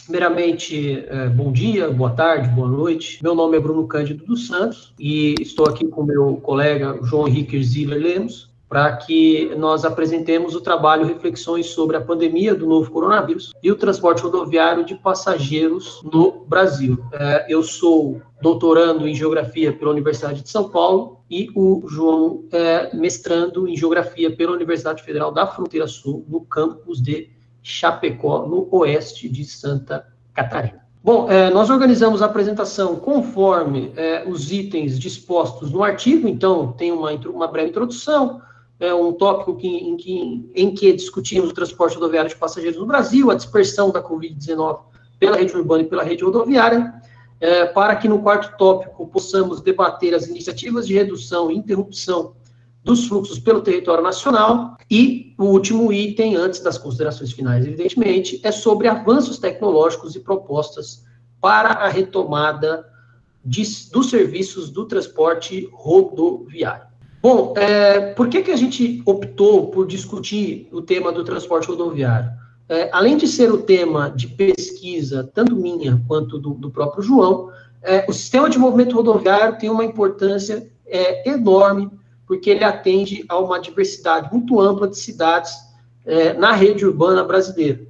Primeiramente, bom dia, boa tarde, boa noite. Meu nome é Bruno Cândido dos Santos e estou aqui com meu colega João Henrique Erzíler Lemos para que nós apresentemos o trabalho Reflexões sobre a pandemia do novo coronavírus e o transporte rodoviário de passageiros no Brasil. Eu sou doutorando em Geografia pela Universidade de São Paulo e o João é mestrando em Geografia pela Universidade Federal da Fronteira Sul, no campus de Chapecó, no oeste de Santa Catarina. Bom, nós organizamos a apresentação conforme os itens dispostos no artigo, então tem uma breve introdução, um tópico em que discutimos o transporte rodoviário de passageiros no Brasil, a dispersão da Covid-19 pela rede urbana e pela rede rodoviária, para que no quarto tópico possamos debater as iniciativas de redução e interrupção dos fluxos pelo território nacional, e o último item, antes das considerações finais, evidentemente, é sobre avanços tecnológicos e propostas para a retomada dos serviços do transporte rodoviário. Bom, por que a gente optou por discutir o tema do transporte rodoviário? Além de ser o tema de pesquisa, tanto minha quanto do próprio João, o sistema de movimento rodoviário tem uma importância enorme, porque ele atende a uma diversidade muito ampla de cidades na rede urbana brasileira.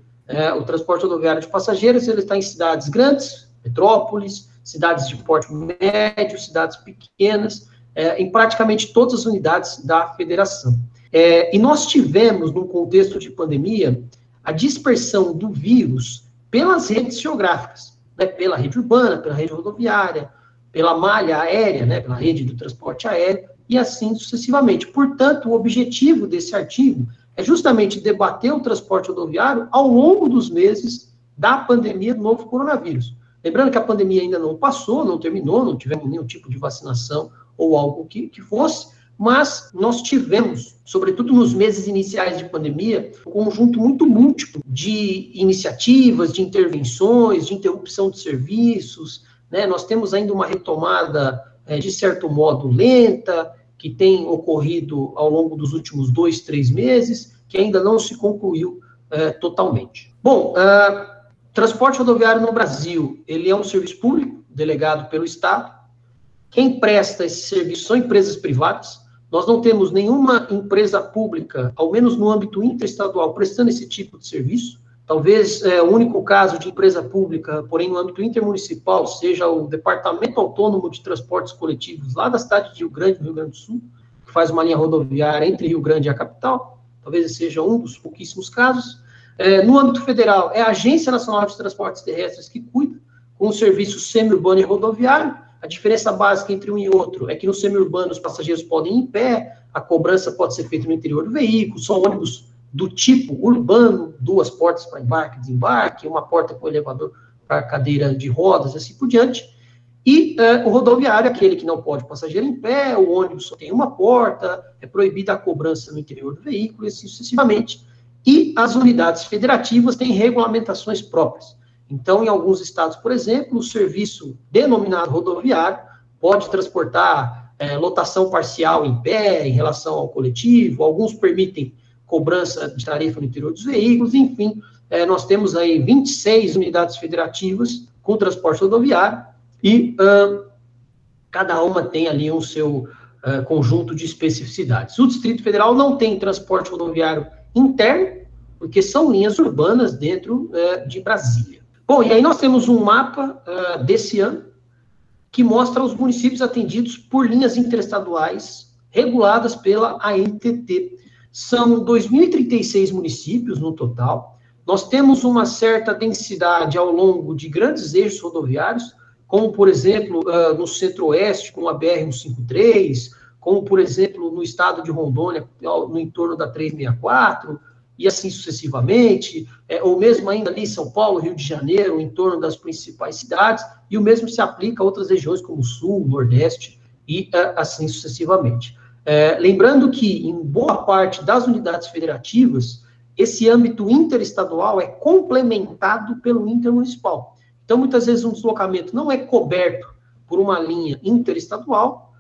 O transporte rodoviário de passageiros, ele está em cidades grandes, metrópoles, cidades de porte médio, cidades pequenas, em praticamente todas as unidades da federação. E nós tivemos, num contexto de pandemia, a dispersão do vírus pelas redes geográficas, pela rede urbana, pela rede rodoviária, pela malha aérea, pela rede do transporte aéreo, e assim sucessivamente. Portanto, o objetivo desse artigo é justamente debater o transporte rodoviário ao longo dos meses da pandemia do novo coronavírus. Lembrando que a pandemia ainda não passou, não terminou, não tivemos nenhum tipo de vacinação ou algo que fosse, mas nós tivemos, sobretudo nos meses iniciais de pandemia, um conjunto muito múltiplo de iniciativas, de intervenções, de interrupção de serviços, Nós temos ainda uma retomada, de certo modo, lenta, que tem ocorrido ao longo dos últimos 2, 3 meses, que ainda não se concluiu totalmente. Bom, transporte rodoviário no Brasil, ele é um serviço público, delegado pelo Estado. Quem presta esse serviço são empresas privadas. Nós não temos nenhuma empresa pública, ao menos no âmbito interestadual, prestando esse tipo de serviço. Talvez o único caso de empresa pública, porém no âmbito intermunicipal, seja o Departamento Autônomo de Transportes Coletivos, lá da cidade de Rio Grande, no Rio Grande do Sul, que faz uma linha rodoviária entre Rio Grande e a capital. Talvez esse seja um dos pouquíssimos casos. No âmbito federal, é a Agência Nacional de Transportes Terrestres que cuida, com o serviço semi-urbano e rodoviário. A diferença básica entre um e outro é que no semi-urbano os passageiros podem ir em pé, a cobrança pode ser feita no interior do veículo, são ônibus do tipo urbano, 2 portas para embarque e desembarque, uma porta com elevador para cadeira de rodas, assim por diante. E o rodoviário, aquele que não pode passageiro em pé, o ônibus só tem uma porta, é proibida a cobrança no interior do veículo, e assim sucessivamente. E as unidades federativas têm regulamentações próprias. Então, em alguns estados, por exemplo, o serviço denominado rodoviário pode transportar lotação parcial em pé, em relação ao coletivo, alguns permitem cobrança de tarifa no interior dos veículos, enfim, nós temos aí 26 unidades federativas com transporte rodoviário e cada uma tem ali um seu conjunto de especificidades. O Distrito Federal não tem transporte rodoviário interno, porque são linhas urbanas dentro de Brasília. Bom, e aí nós temos um mapa desse ano que mostra os municípios atendidos por linhas interestaduais reguladas pela ANTT. São 2.036 municípios no total. Nós temos uma certa densidade ao longo de grandes eixos rodoviários, como, por exemplo, no centro-oeste, com a BR-153, como, por exemplo, no estado de Rondônia, no entorno da 364, e assim sucessivamente, ou mesmo ainda ali em São Paulo, Rio de Janeiro, em torno das principais cidades, e o mesmo se aplica a outras regiões como o Sul, Nordeste, e assim sucessivamente. Lembrando que, em boa parte das unidades federativas, esse âmbito interestadual é complementado pelo intermunicipal. Então, muitas vezes, um deslocamento não é coberto por uma linha interestadual,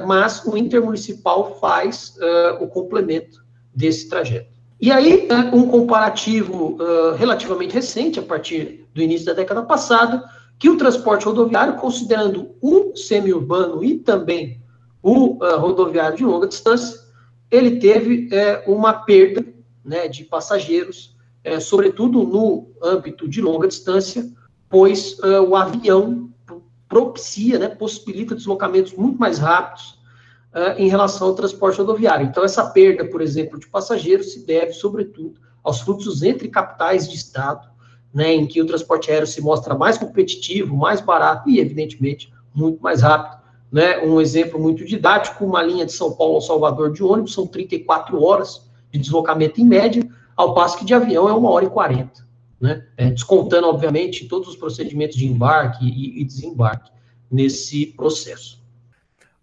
mas o intermunicipal faz o complemento desse trajeto. E aí, um comparativo relativamente recente, a partir do início da década passada, que o transporte rodoviário, considerando o semi-urbano e também o rodoviário de longa distância, ele teve uma perda, né, de passageiros, sobretudo no âmbito de longa distância, pois o avião propicia, né, possibilita deslocamentos muito mais rápidos em relação ao transporte rodoviário. Então, essa perda, por exemplo, de passageiros se deve, sobretudo, aos fluxos entre capitais de estado, né, em que o transporte aéreo se mostra mais competitivo, mais barato e, evidentemente, muito mais rápido. Né? Um exemplo muito didático, uma linha de São Paulo ao Salvador de ônibus, são 34 horas de deslocamento em média, ao passo que de avião é 1h40. Né? Descontando, obviamente, todos os procedimentos de embarque e desembarque nesse processo.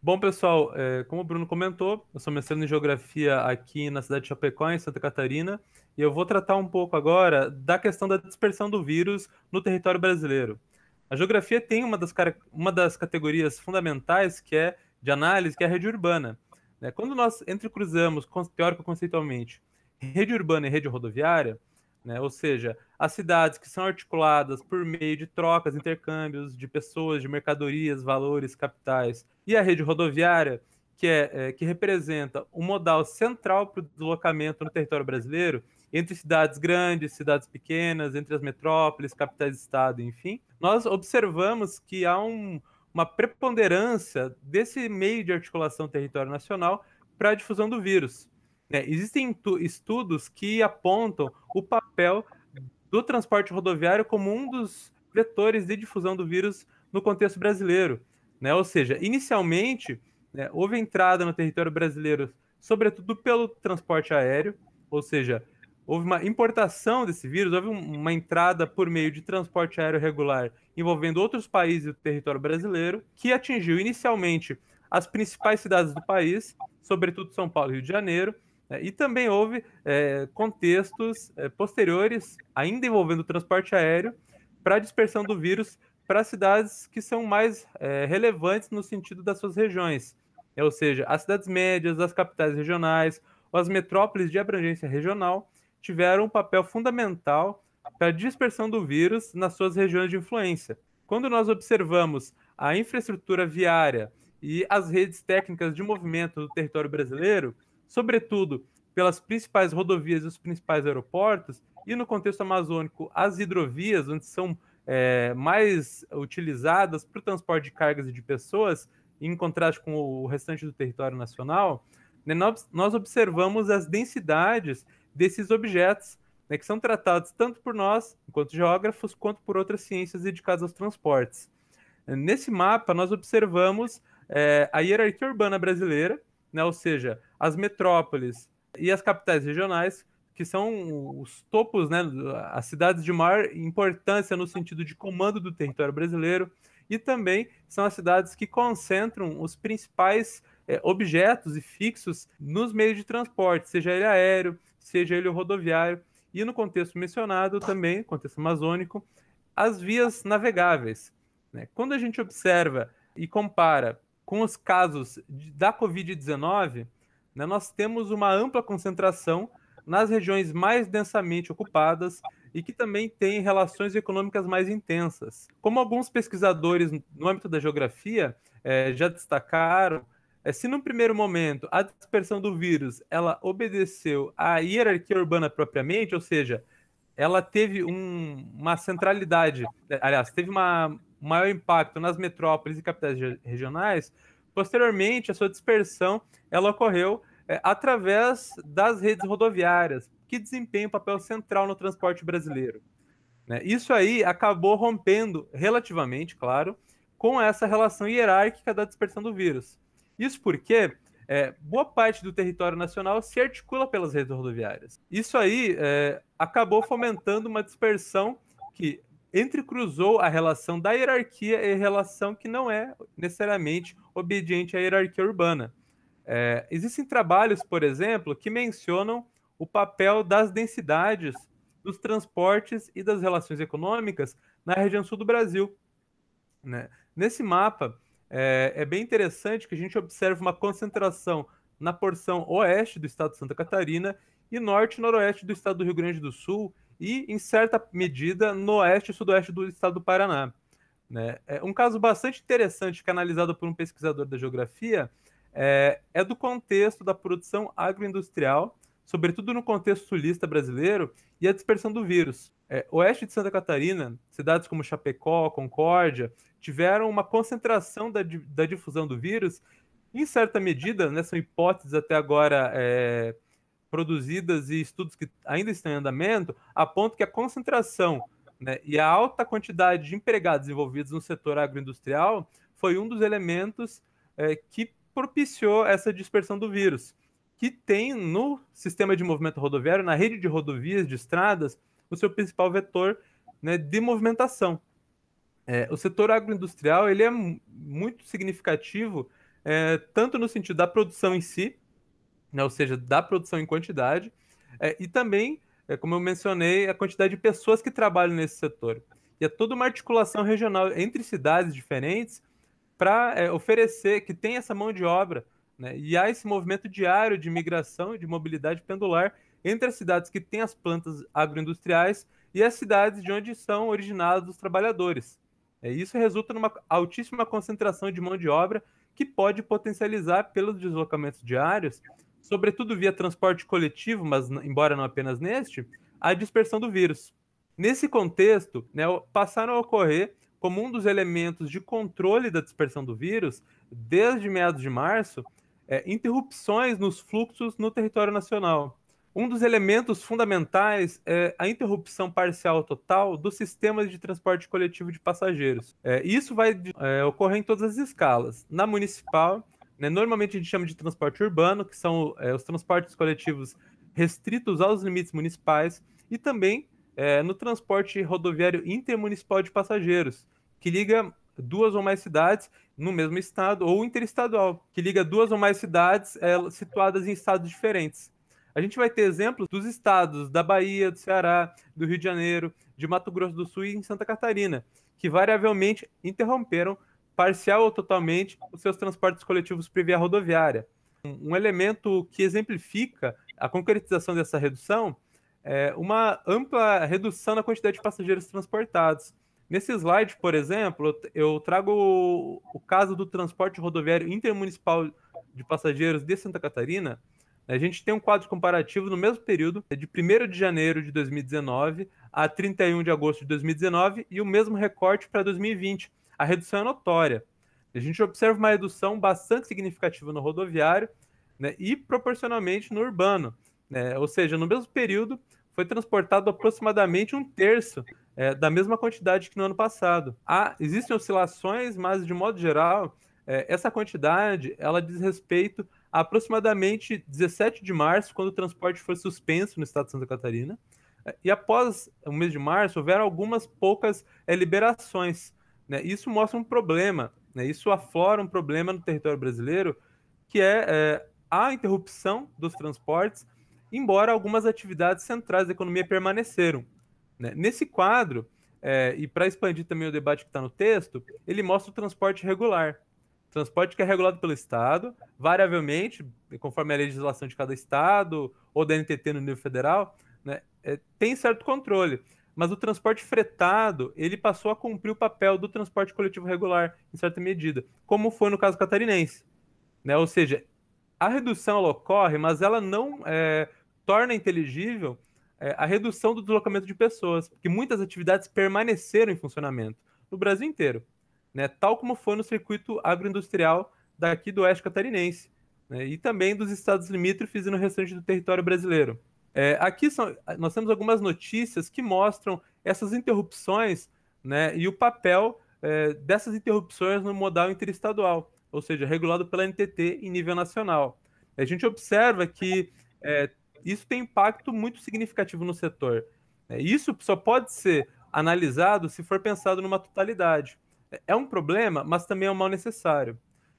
Bom, pessoal, como o Bruno comentou, eu sou mestrando em Geografia aqui na cidade de Chapecó, em Santa Catarina, e eu vou tratar um pouco agora da questão da dispersão do vírus no território brasileiro. A geografia tem uma das categorias fundamentais que é de análise, que é a rede urbana. Né? Quando nós entrecruzamos, teórico-conceitualmente, rede urbana e rede rodoviária, né? Ou seja, as cidades que são articuladas por meio de trocas, intercâmbios de pessoas, de mercadorias, valores, capitais, e a rede rodoviária, que representa um modal central para o deslocamento no território brasileiro, entre cidades grandes, cidades pequenas, entre as metrópoles, capitais de estado, enfim, nós observamos que há uma preponderância desse meio de articulação território nacional para a difusão do vírus. Existem estudos que apontam o papel do transporte rodoviário como um dos vetores de difusão do vírus no contexto brasileiro. Ou seja, inicialmente, houve entrada no território brasileiro, sobretudo pelo transporte aéreo, ou seja, houve uma importação desse vírus, houve uma entrada por meio de transporte aéreo regular envolvendo outros países do território brasileiro, que atingiu inicialmente as principais cidades do país, sobretudo São Paulo e Rio de Janeiro, e também houve contextos posteriores, ainda envolvendo o transporte aéreo, para a dispersão do vírus para cidades que são mais relevantes no sentido das suas regiões. Ou seja, as cidades médias, as capitais regionais, ou as metrópoles de abrangência regional tiveram um papel fundamental para a dispersão do vírus nas suas regiões de influência. Quando nós observamos a infraestrutura viária e as redes técnicas de movimento do território brasileiro, sobretudo pelas principais rodovias e os principais aeroportos, e no contexto amazônico, as hidrovias, onde são mais utilizadas para o transporte de cargas e de pessoas, em contraste com o restante do território nacional, né, nós observamos as densidades desses objetos, né, que são tratados tanto por nós, enquanto geógrafos, quanto por outras ciências dedicadas aos transportes. Nesse mapa, nós observamos a hierarquia urbana brasileira, né, ou seja, as metrópoles e as capitais regionais, que são os topos, né, as cidades de maior importância no sentido de comando do território brasileiro, e também são as cidades que concentram os principais objetos e fixos nos meios de transporte, seja ele aéreo, seja ele rodoviário, e no contexto mencionado também, contexto amazônico, as vias navegáveis. Né? Quando a gente observa e compara com os casos da Covid-19, né, nós temos uma ampla concentração nas regiões mais densamente ocupadas e que também têm relações econômicas mais intensas. Como alguns pesquisadores no âmbito da geografia já destacaram, se no primeiro momento a dispersão do vírus ela obedeceu à hierarquia urbana propriamente, ou seja, ela teve uma centralidade, aliás, teve um maior impacto nas metrópoles e capitais regionais, posteriormente a sua dispersão ela ocorreu através das redes rodoviárias, que desempenham um papel central no transporte brasileiro. Né? Isso aí acabou rompendo relativamente, claro, com essa relação hierárquica da dispersão do vírus. Isso porque boa parte do território nacional se articula pelas redes rodoviárias. Isso aí acabou fomentando uma dispersão que entrecruzou a relação da hierarquia e a relação que não é necessariamente obediente à hierarquia urbana. Existem trabalhos, por exemplo, que mencionam o papel das densidades dos transportes e das relações econômicas na região sul do Brasil. Né? Nesse mapa, é bem interessante que a gente observe uma concentração na porção oeste do estado de Santa Catarina e norte e noroeste do estado do Rio Grande do Sul e, em certa medida, no oeste e sudoeste do estado do Paraná. Né? Um caso bastante interessante que é analisado por um pesquisador da geografia é do contexto da produção agroindustrial, sobretudo no contexto sulista brasileiro, e a dispersão do vírus. Oeste de Santa Catarina, cidades como Chapecó, Concórdia, tiveram uma concentração da difusão do vírus, em certa medida, né, são hipóteses até agora produzidas e estudos que ainda estão em andamento, apontam que a concentração, né, e a alta quantidade de empregados envolvidos no setor agroindustrial foi um dos elementos que propiciou essa dispersão do vírus, que tem no sistema de movimento rodoviário, na rede de rodovias, de estradas, o seu principal vetor, né, de movimentação. O setor agroindustrial ele é muito significativo, tanto no sentido da produção em si, né, ou seja, da produção em quantidade, e também, como eu mencionei, a quantidade de pessoas que trabalham nesse setor. E é toda uma articulação regional entre cidades diferentes para oferecer, que tem essa mão de obra, né, e há esse movimento diário de migração e de mobilidade pendular entre as cidades que têm as plantas agroindustriais e as cidades de onde são originados os trabalhadores. Isso resulta numa altíssima concentração de mão de obra que pode potencializar pelos deslocamentos diários, sobretudo via transporte coletivo, mas embora não apenas neste, a dispersão do vírus. Nesse contexto, né, passaram a ocorrer como um dos elementos de controle da dispersão do vírus, desde meados de março, interrupções nos fluxos no território nacional. Um dos elementos fundamentais é a interrupção parcial ou total dos sistemas de transporte coletivo de passageiros. Isso vai ocorrer em todas as escalas. Na municipal, né, normalmente a gente chama de transporte urbano, que são os transportes coletivos restritos aos limites municipais, e também no transporte rodoviário intermunicipal de passageiros, que liga duas ou mais cidades no mesmo estado, ou interestadual, que liga duas ou mais cidades situadas em estados diferentes. A gente vai ter exemplos dos estados da Bahia, do Ceará, do Rio de Janeiro, de Mato Grosso do Sul e em Santa Catarina, que variavelmente interromperam parcial ou totalmente os seus transportes coletivos por via rodoviária. Um elemento que exemplifica a concretização dessa redução é uma ampla redução na quantidade de passageiros transportados. Nesse slide, por exemplo, eu trago o caso do transporte rodoviário intermunicipal de passageiros de Santa Catarina. A gente tem um quadro comparativo no mesmo período, de 1º de janeiro de 2019 a 31 de agosto de 2019, e o mesmo recorte para 2020. A redução é notória. A gente observa uma redução bastante significativa no rodoviário, né, e proporcionalmente no urbano. Né? Ou seja, no mesmo período foi transportado aproximadamente 1/3 da mesma quantidade que no ano passado. Existem oscilações, mas de modo geral, essa quantidade ela diz respeito a aproximadamente 17 de março, quando o transporte foi suspenso no estado de Santa Catarina. E após o mês de março, houveram algumas poucas liberações. Né? Isso mostra um problema, né? Isso aflora um problema no território brasileiro, que é a interrupção dos transportes, embora algumas atividades centrais da economia permaneceram. Né? Nesse quadro, e para expandir também o debate que está no texto, ele mostra o transporte regular. Transporte que é regulado pelo Estado, variavelmente, conforme a legislação de cada Estado, ou da NTT no nível federal, né, tem certo controle. Mas o transporte fretado, ele passou a cumprir o papel do transporte coletivo regular, em certa medida, como foi no caso catarinense. Né? Ou seja, a redução ela ocorre, mas ela não torna inteligível a redução do deslocamento de pessoas, porque muitas atividades permaneceram em funcionamento no Brasil inteiro, né? Tal como foi no circuito agroindustrial daqui do oeste catarinense, né? E também dos estados limítrofes e no restante do território brasileiro. Aqui nós temos algumas notícias que mostram essas interrupções, né, e o papel dessas interrupções no modal interestadual, ou seja, regulado pela NTT em nível nacional. A gente observa que isso tem impacto muito significativo no setor. Isso só pode ser analisado se for pensado numa totalidade. É um problema, mas também é um mal necessário.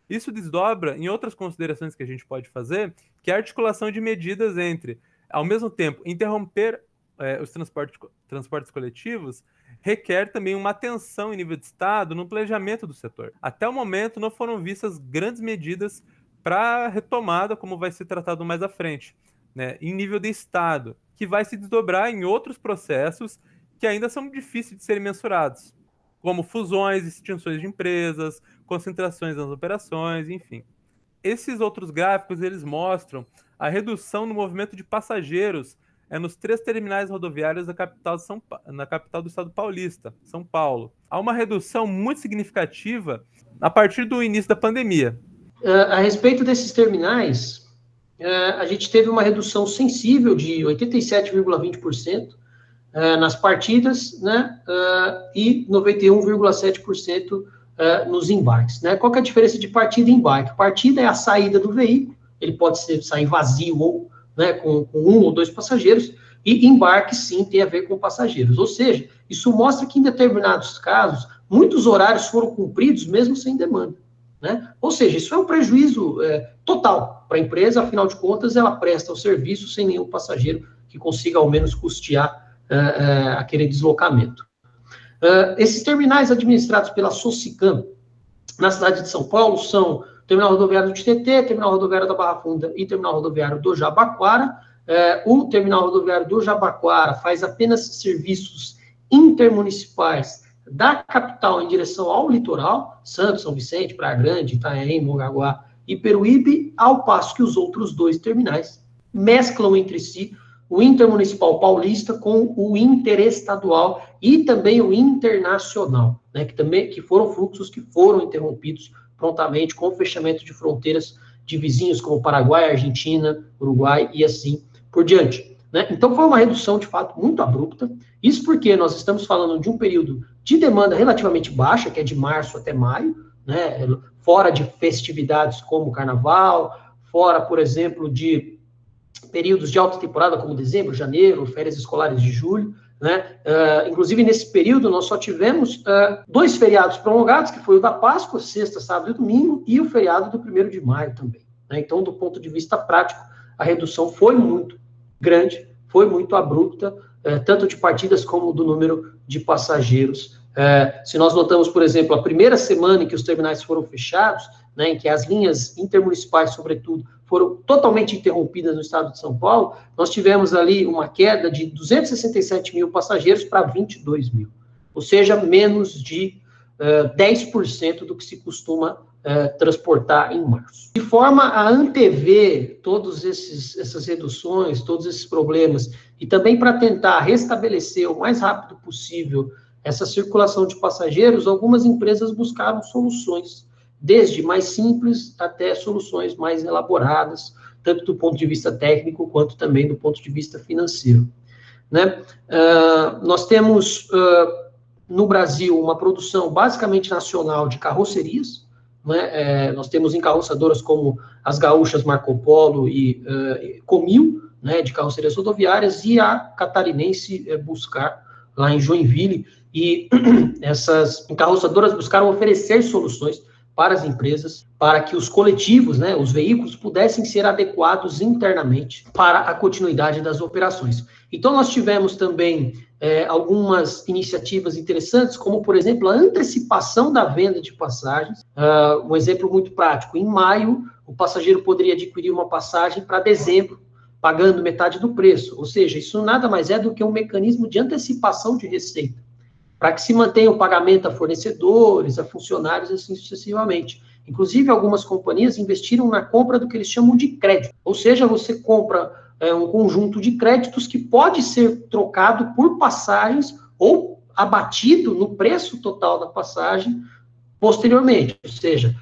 Isso desdobra em outras considerações que a gente pode fazer, que é a articulação de medidas entre, ao mesmo tempo, interromper os transportes coletivos requer também uma atenção em nível de Estado no planejamento do setor. Até o momento não foram vistas grandes medidas para retomada, como vai ser tratado mais à frente. né, em nível de Estado, que vai se desdobrar em outros processos que ainda são difíceis de serem mensurados, como fusões, extinções de empresas, concentrações nas operações, enfim. Esses outros gráficos, eles mostram a redução no movimento de passageiros nos 3 terminais rodoviários na capital do estado paulista, São Paulo. Há uma redução muito significativa a partir do início da pandemia. A respeito desses terminais, a gente teve uma redução sensível de 87,20% nas partidas, né, e 91,7% nos embarques. Né? Qual que é a diferença de partida e embarque? Partida é a saída do veículo, ele pode sair vazio ou, né, com 1 ou 2 passageiros, e embarque, sim, tem a ver com passageiros. Ou seja, isso mostra que em determinados casos, muitos horários foram cumpridos mesmo sem demanda. Né? Ou seja, isso é um prejuízo total para a empresa, afinal de contas, ela presta o serviço sem nenhum passageiro que consiga ao menos custear aquele deslocamento. Esses terminais administrados pela Socicam na cidade de São Paulo são o Terminal Rodoviário do Tietê, Terminal Rodoviário da Barra Funda e Terminal Rodoviário do Jabaquara. O Terminal Rodoviário do Jabaquara faz apenas serviços intermunicipais da capital em direção ao litoral, Santos, São Vicente, Praia Grande, Itanhaém, Mongaguá e Peruíbe, ao passo que os outros 2 terminais mesclam entre si o intermunicipal paulista com o interestadual e também o internacional, né, que foram fluxos que foram interrompidos prontamente com o fechamento de fronteiras de vizinhos como Paraguai, Argentina, Uruguai e assim por diante. Né? Então, foi uma redução, de fato, muito abrupta. Isso porque nós estamos falando de um período de demanda relativamente baixa, que é de março até maio, né? Fora de festividades como Carnaval, fora, por exemplo, de períodos de alta temporada como dezembro, janeiro, férias escolares de julho. Né? Inclusive, nesse período, nós só tivemos 2 feriados prolongados, que foi o da Páscoa, sexta, sábado e domingo, e o feriado do 1º de maio também. Né? Então, do ponto de vista prático, a redução foi muito grande, foi muito abrupta, tanto de partidas como do número de passageiros. Se nós notamos, por exemplo, a primeira semana em que os terminais foram fechados, né, em que as linhas intermunicipais, sobretudo, foram totalmente interrompidas no estado de São Paulo, nós tivemos ali uma queda de 267 mil passageiros para 22 mil, ou seja, menos de 10% do que se costuma transportar em março. De forma a antever todas essas reduções, todos esses problemas, e também para tentar restabelecer o mais rápido possível essa circulação de passageiros, algumas empresas buscaram soluções, desde mais simples até soluções mais elaboradas, tanto do ponto de vista técnico, quanto também do ponto de vista financeiro. Né? Nós temos, no Brasil, uma produção basicamente nacional de carrocerias, né? Nós temos encarroçadoras como as gaúchas Marco Polo e Comil, né, de carrocerias rodoviárias, e a catarinense Buscar, lá em Joinville, e essas encarroçadoras buscaram oferecer soluções para as empresas, para que os coletivos, né, os veículos, pudessem ser adequados internamente para a continuidade das operações. Então, nós tivemos também algumas iniciativas interessantes, como, por exemplo, a antecipação da venda de passagens. Um exemplo muito prático: em maio, o passageiro poderia adquirir uma passagem para dezembro, pagando metade do preço. Ou seja, isso nada mais é do que um mecanismo de antecipação de receita, para que se mantenha o pagamento a fornecedores, a funcionários, assim sucessivamente. Inclusive, algumas companhias investiram na compra do que eles chamam de crédito. Ou seja, você compra um conjunto de créditos que pode ser trocado por passagens ou abatido no preço total da passagem posteriormente. Ou seja,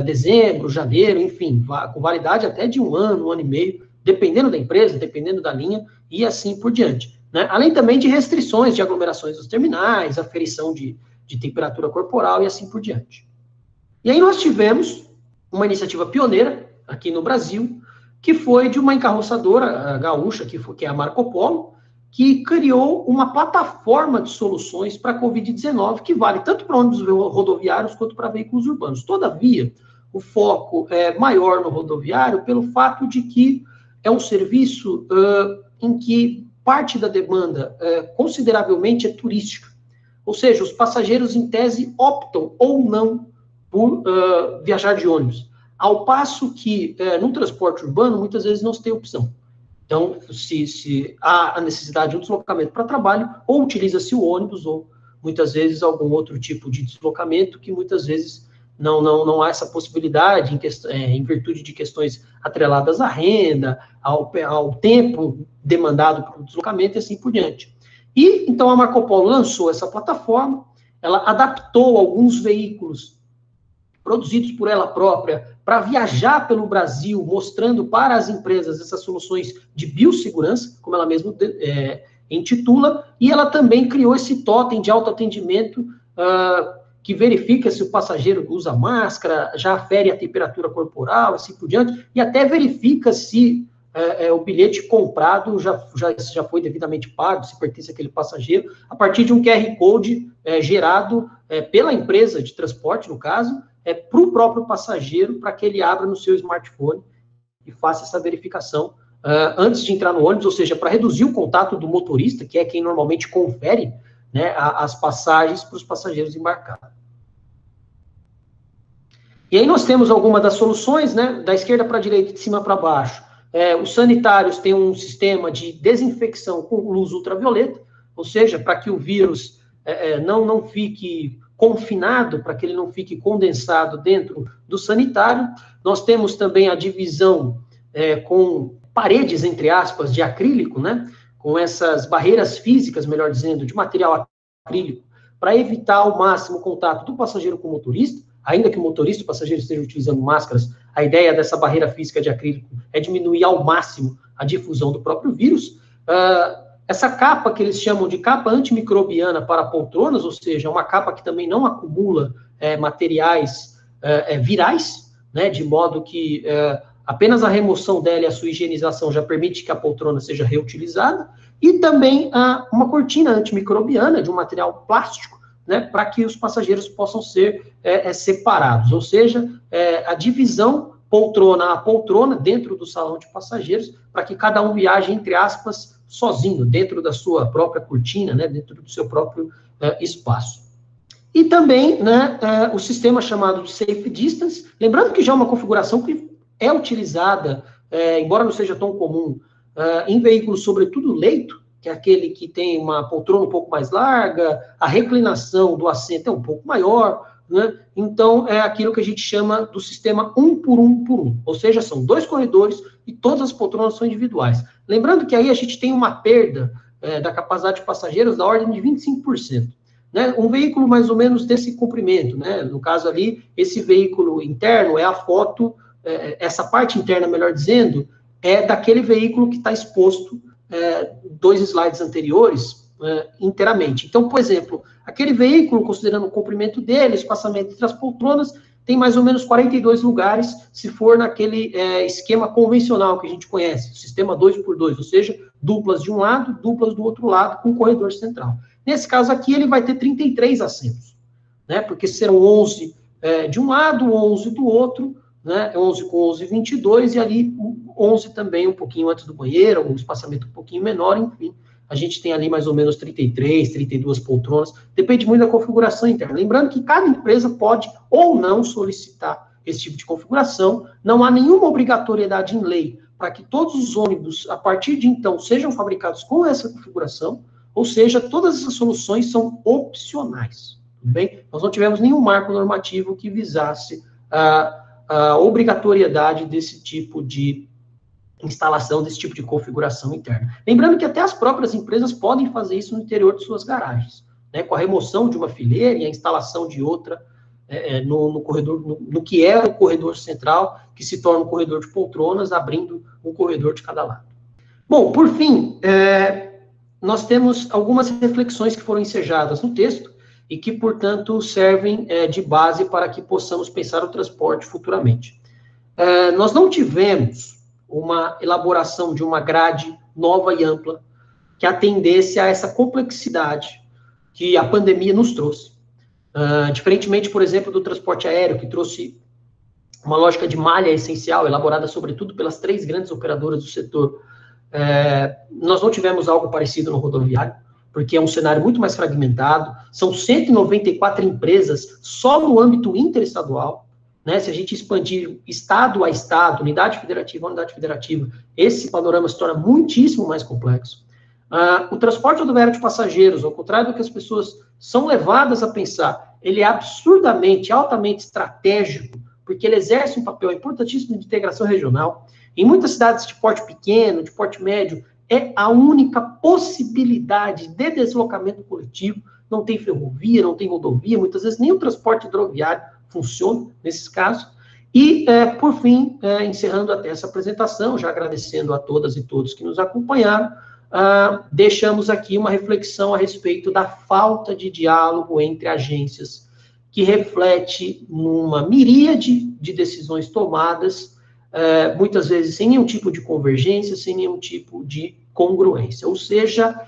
dezembro, janeiro, enfim, com validade até de 1 ano, 1 ano e meio, dependendo da empresa, dependendo da linha, e assim por diante. Né? Além também de restrições de aglomerações dos terminais, aferição de temperatura corporal e assim por diante. E aí nós tivemos uma iniciativa pioneira aqui no Brasil, que foi de uma encarroçadora gaúcha, que é a Marco Polo, que criou uma plataforma de soluções para a Covid-19, que vale tanto para ônibus rodoviários quanto para veículos urbanos. Todavia, o foco é maior no rodoviário pelo fato de que é um serviço em que parte da demanda consideravelmente é turística. Ou seja, os passageiros, em tese, optam ou não por viajar de ônibus. Ao passo que, no transporte urbano, muitas vezes não se tem opção. Então, se há a necessidade de um deslocamento para trabalho, ou utiliza-se o ônibus, ou muitas vezes algum outro tipo de deslocamento, que muitas vezes não há essa possibilidade em virtude de questões atreladas à renda, ao tempo demandado para o deslocamento e assim por diante. E, então, a Marco Polo lançou essa plataforma, ela adaptou alguns veículos produzidos por ela própria para viajar pelo Brasil, mostrando para as empresas essas soluções de biossegurança, como ela mesma intitula, e ela também criou esse totem de autoatendimento que verifica se o passageiro usa máscara, já afere a temperatura corporal, assim por diante, e até verifica se o bilhete comprado já foi devidamente pago, se pertence àquele passageiro, a partir de um QR Code gerado pela empresa de transporte, no caso, para o próprio passageiro, para que ele abra no seu smartphone e faça essa verificação antes de entrar no ônibus, ou seja, para reduzir o contato do motorista, que é quem normalmente confere, né, as passagens para os passageiros embarcar. E aí nós temos algumas das soluções, né, da esquerda para a direita, de cima para baixo. Os sanitários têm um sistema de desinfecção com luz ultravioleta, ou seja, para que o vírus não fique confinado, para que ele não fique condensado dentro do sanitário. Nós temos também a divisão com paredes, entre aspas, de acrílico, né, com essas barreiras físicas, melhor dizendo, de material acrílico, para evitar ao máximo o contato do passageiro com o motorista, ainda que o motorista e o passageiro estejam utilizando máscaras, a ideia dessa barreira física de acrílico é diminuir ao máximo a difusão do próprio vírus. Essa capa que eles chamam de capa antimicrobiana para poltronas, ou seja, uma capa que também não acumula materiais virais, né, de modo que apenas a remoção dela e a sua higienização já permite que a poltrona seja reutilizada, e também uma cortina antimicrobiana de um material plástico, né, para que os passageiros possam ser separados, ou seja, a divisão poltrona a poltrona dentro do salão de passageiros, para que cada um viaje, entre aspas, sozinho, dentro da sua própria cortina, né, dentro do seu próprio espaço. E também, né, o sistema chamado de Safe Distance, lembrando que já é uma configuração que é utilizada, embora não seja tão comum, em veículos, sobretudo leito, que é aquele que tem uma poltrona um pouco mais larga, a reclinação do assento é um pouco maior, né? Então, é aquilo que a gente chama do sistema 1 por 1 por 1, ou seja, são 2 corredores e todas as poltronas são individuais. Lembrando que aí a gente tem uma perda da capacidade de passageiros da ordem de 25%. Né? Um veículo mais ou menos desse comprimento, né? No caso ali, esse veículo interno é a foto, essa parte interna, melhor dizendo, é daquele veículo que está exposto 2 slides anteriores inteiramente. Então, por exemplo, aquele veículo, considerando o comprimento dele, espaçamento entre as poltronas, tem mais ou menos 42 lugares, se for naquele esquema convencional que a gente conhece, o sistema 2x2, ou seja, duplas de um lado, duplas do outro lado, com corredor central. Nesse caso aqui, ele vai ter 33 assentos, né, porque serão 11 de um lado, 11 do outro, né, 11 com 11, 22, e ali 11 também um pouquinho antes do banheiro, um espaçamento um pouquinho menor, enfim, a gente tem ali mais ou menos 33, 32 poltronas, depende muito da configuração interna. Lembrando que cada empresa pode ou não solicitar esse tipo de configuração, não há nenhuma obrigatoriedade em lei para que todos os ônibus, a partir de então, sejam fabricados com essa configuração, ou seja, todas essas soluções são opcionais, tudo bem? Nós não tivemos nenhum marco normativo que visasse a obrigatoriedade desse tipo de instalação, desse tipo de configuração interna. Lembrando que até as próprias empresas podem fazer isso no interior de suas garagens, né, com a remoção de uma fileira e a instalação de outra no corredor, no que é o corredor central, que se torna um corredor de poltronas, abrindo um corredor de cada lado. Bom, por fim, nós temos algumas reflexões que foram ensejadas no texto e que, portanto, servem de base para que possamos pensar o transporte futuramente. Nós não tivemos uma elaboração de uma grade nova e ampla que atendesse a essa complexidade que a pandemia nos trouxe. Diferentemente, por exemplo, do transporte aéreo, que trouxe uma lógica de malha essencial, elaborada sobretudo pelas 3 grandes operadoras do setor, nós não tivemos algo parecido no rodoviário, porque é um cenário muito mais fragmentado, são 194 empresas só no âmbito interestadual, né, se a gente expandir estado a estado, unidade federativa a unidade federativa, esse panorama se torna muitíssimo mais complexo. O transporte rodoviário de passageiros, ao contrário do que as pessoas são levadas a pensar, ele é absurdamente, altamente estratégico, porque ele exerce um papel importantíssimo de integração regional. Em muitas cidades de porte pequeno, de porte médio, é a única possibilidade de deslocamento coletivo. Não tem ferrovia, não tem rodovia, muitas vezes nem o transporte hidroviário funciona nesses casos. E, por fim, encerrando até essa apresentação, já agradecendo a todas e todos que nos acompanharam, deixamos aqui uma reflexão a respeito da falta de diálogo entre agências, que reflete numa miríade de decisões tomadas, muitas vezes sem nenhum tipo de convergência, sem nenhum tipo de congruência. Ou seja,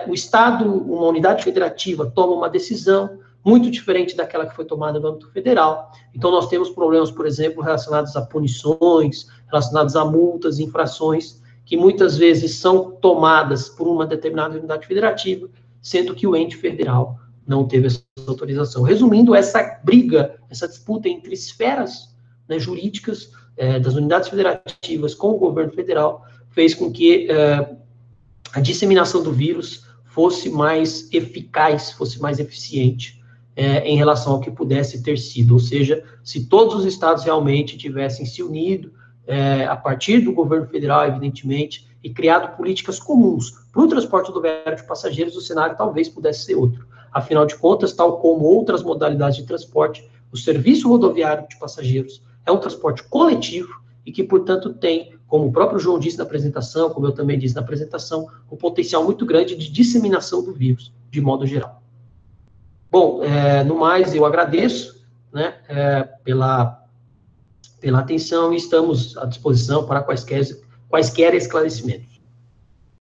o Estado, uma unidade federativa, toma uma decisão muito diferente daquela que foi tomada no âmbito federal. Então, nós temos problemas, por exemplo, relacionados a punições, relacionados a multas, infrações, que muitas vezes são tomadas por uma determinada unidade federativa, sendo que o ente federal não teve essa autorização. Resumindo, essa briga, essa disputa entre esferas, né, jurídicas das unidades federativas com o governo federal fez com que a disseminação do vírus fosse mais eficaz, fosse mais eficiente em relação ao que pudesse ter sido. Ou seja, se todos os estados realmente tivessem se unido a partir do governo federal, evidentemente, e criado políticas comuns para o transporte rodoviário de passageiros, o cenário talvez pudesse ser outro. Afinal de contas, tal como outras modalidades de transporte, o serviço rodoviário de passageiros é um transporte coletivo e que, portanto, tem, como o próprio João disse na apresentação, como eu também disse na apresentação, um potencial muito grande de disseminação do vírus, de modo geral. Bom, no mais, eu agradeço, né, pela atenção e estamos à disposição para quaisquer esclarecimentos.